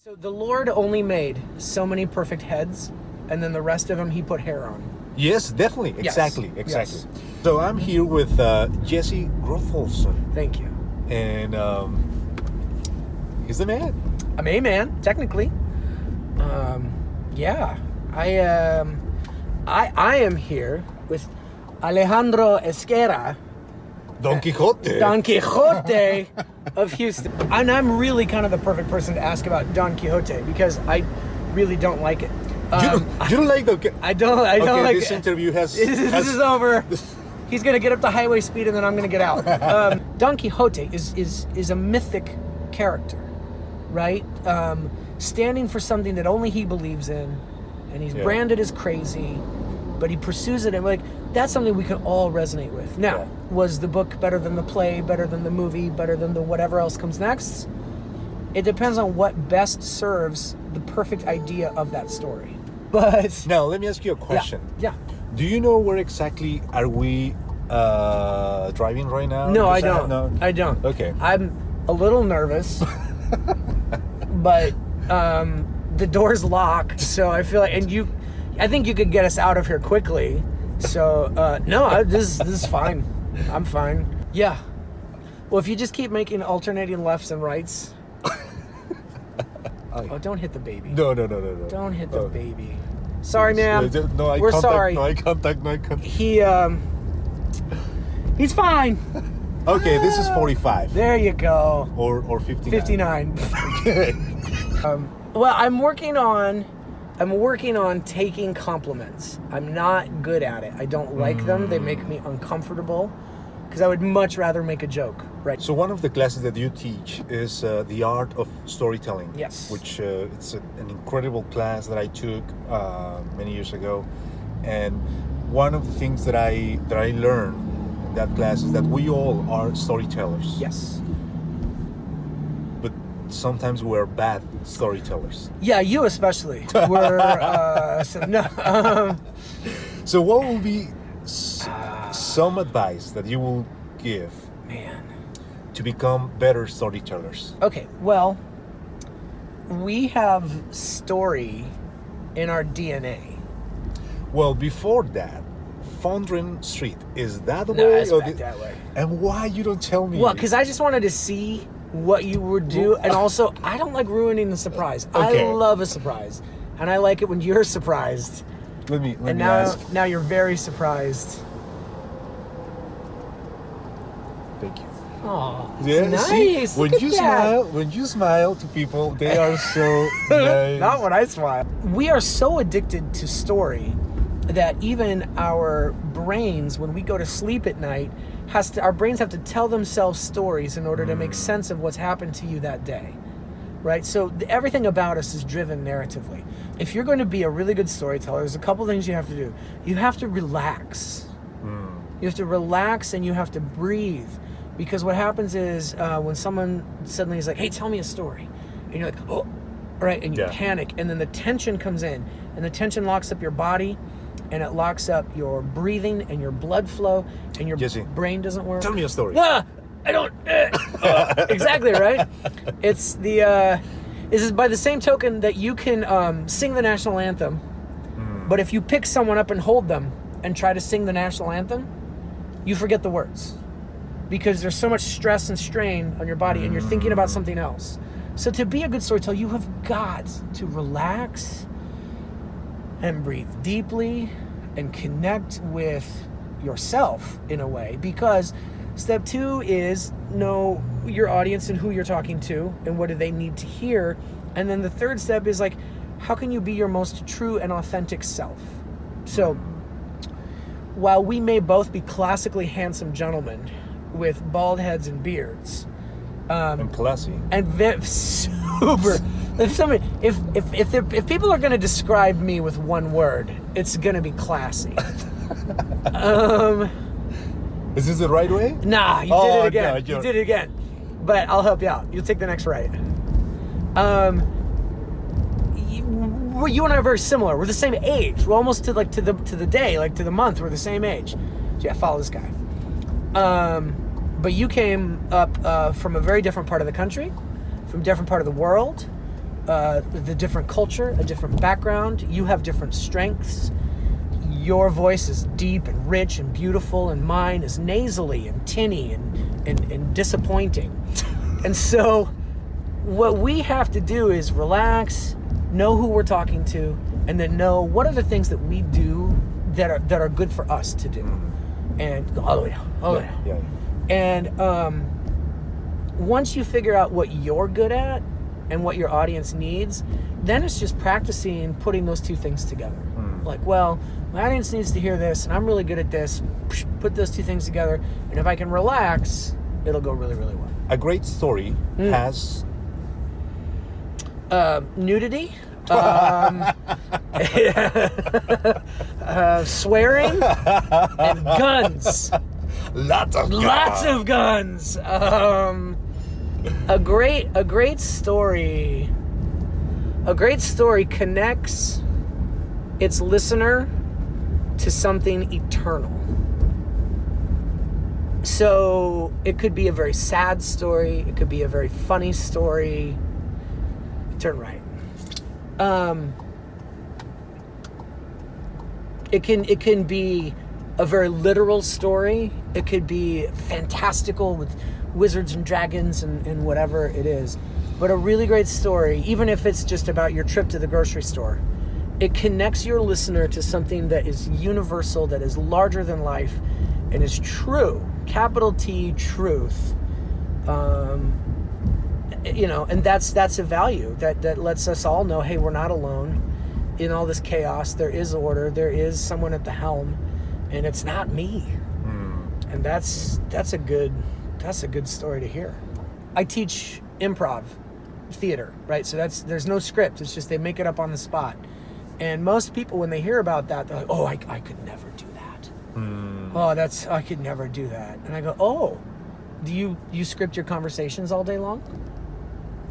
So the Lord only made so many perfect heads, and then the rest of them he put hair on. Yes, definitely. Exactly. Yes. So I'm here with Jesse GrothOlson. Thank you. And he's the man. I'm a man, technically. Yeah. I am here with Alejandro Esquera. Don Quixote. Don Quixote of Houston. And I'm really kind of the perfect person to ask about Don Quixote because I really don't like it. You don't like the... I don't like this interview has... This is over. He's going to get up to highway speed and then I'm going to get out. Don Quixote is a mythic character, right? Standing for something that only he believes in, and he's branded as crazy, but he pursues it, and that's something we can all resonate with. Now, was the book better than the play, better than the movie, better than the whatever else comes next? It depends on what best serves the perfect idea of that story. But now, let me ask you a question. Yeah. Do you know where exactly are we driving right now? No, I don't. I don't. Okay. I'm a little nervous, but the door's locked, so I feel like, I think you could get us out of here quickly. So this is fine. I'm fine. Yeah. Well, if you just keep making alternating lefts and rights. Oh, don't hit the baby. No. Don't hit the baby. Sorry, ma'am. No eye We're contact, sorry. No eye contact. He's fine. Okay, this is 45. There you go. Or 59. 59. Okay. Well, I'm working on taking compliments. I'm not good at it. I don't like them. They make me uncomfortable because I would much rather make a joke, right? So one of the classes that you teach is the art of storytelling. Yes. Which it's an incredible class that I took many years ago, and one of the things that I learned in that class is that we all are storytellers. Yes. But sometimes we're bad storytellers. Yeah, you especially. We're So what will be some advice that you will give, to become better storytellers? Okay, well, we have story in our DNA. Well, before that, Fondren Street, is that the way? No, it's back that way. And why you don't tell me? Well, because I just wanted to see what you would do, and also I don't like ruining the surprise. Okay. I love a surprise, and I like it when you're surprised. Let me and ask. Now you're very surprised. Thank you. Oh, Yeah, nice. see, when Look you at that. smile to people, they are so nice. Not when I smile. We are so addicted to story that even our brains, when we go to sleep at night, our brains have to tell themselves stories in order to make sense of what's happened to you that day, right? So everything about us is driven narratively. If you're going to be a really good storyteller, there's a couple things you have to do. You have to relax. You have to relax and you have to breathe, because what happens is when someone suddenly is like, "Hey, tell me a story," and you're like, "Oh," right, and you panic, and then the tension comes in, and the tension locks up your body. And it locks up your breathing and your blood flow, and your brain doesn't work. Tell me a story. I don't. Exactly, right? It's this is by the same token that you can sing the national anthem, but if you pick someone up and hold them and try to sing the national anthem, you forget the words because there's so much stress and strain on your body, and you're thinking about something else. So to be a good storyteller, you have got to relax and breathe deeply and connect with yourself in a way, because step 2 is know your audience and who you're talking to and what do they need to hear. And then the third step is how can you be your most true and authentic self? So while we may both be classically handsome gentlemen with bald heads and beards, and classy and super. If people are going to describe me with one word, it's going to be classy. Is this the right way? Nah, you did it again. No, you did it again. But I'll help you out. You'll take the next right. You and I are very similar. We're the same age. We're almost to the day, to the month. We're the same age. So yeah, follow this guy. But you came up from a very different part of the country, from a different part of the world. the different culture, a different background. You have different strengths. Your voice is deep and rich and beautiful, and mine is nasally and tinny and disappointing. And so what we have to do is relax, know who we're talking to, and then know what are the things that we do that are good for us to do. And all the way down. Yeah. And once you figure out what you're good at and what your audience needs, then it's just practicing putting those two things together. Like, well, my audience needs to hear this, and I'm really good at this. Put those two things together, and if I can relax, it'll go really, really well. A great story has nudity, swearing, and guns. Lots of guns. A great story connects its listener to something eternal. So it could be a very sad story, it could be a very funny story. Turn right. It can be a very literal story. It could be fantastical with wizards and dragons and whatever it is. But a really great story, even if it's just about your trip to the grocery store, it connects your listener to something that is universal, that is larger than life, and is true. Capital T, truth. And that's a value that lets us all know, hey, we're not alone in all this chaos. There is order. There is someone at the helm, and it's not me. And that's a good story to hear. I teach improv theater, right? So there's no script. It's just they make it up on the spot. And most people, when they hear about that, they're like, oh, I could never do that. Oh, I could never do that. And I go, oh, do you script your conversations all day long?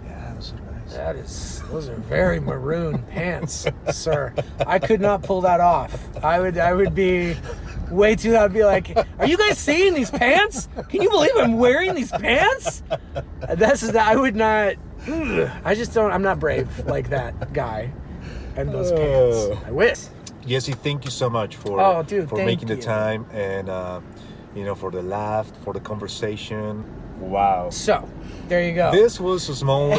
Yeah, those are nice. Those are very maroon pants, sir. I could not pull that off. I would be way too, I'd be like, are you guys seeing these pants? Can you believe I'm wearing these pants? I would not, I just don't, I'm not brave like that guy and those pants. I wish. Jesse, thank you so much for making the time and for the laugh, for the conversation. Wow. So, there you go. This was a small